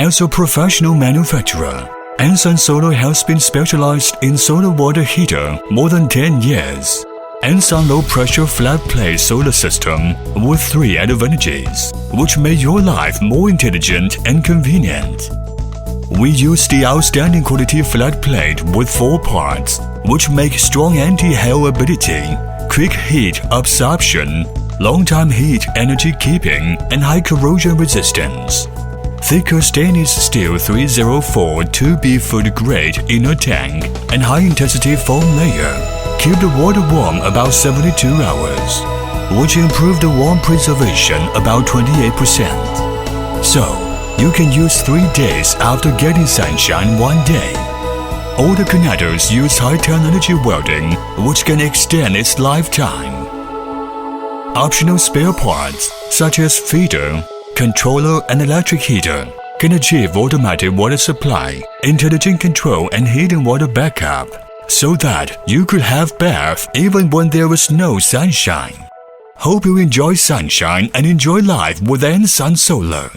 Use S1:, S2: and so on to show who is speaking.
S1: As a professional manufacturer, Ansun Solar has been specialized in solar water heater more than 10 years. Ansun low-pressure flat-plate solar system with 3 advantages, which make your life more intelligent and convenient. We use the outstanding quality flat plate with 4 parts, which make strong anti-hail ability, quick heat absorption, long-time heat energy keeping, and high corrosion resistance. Thicker stainless steel 304 2B food grade inner tank and high-intensity foam layer keep the water warm about 72 hours, which improve the warm preservation about 28%. So, you can use 3 days after getting sunshine 1 day. All the connectors use high-technology welding, which can extend its lifetime. Optional spare parts, such as feeder, controller, and electric heater, can achieve automatic water supply, intelligent control, and heating water backup, so that you could have bath even when there is no sunshine. Hope you enjoy sunshine and enjoy life with Ansun Solar.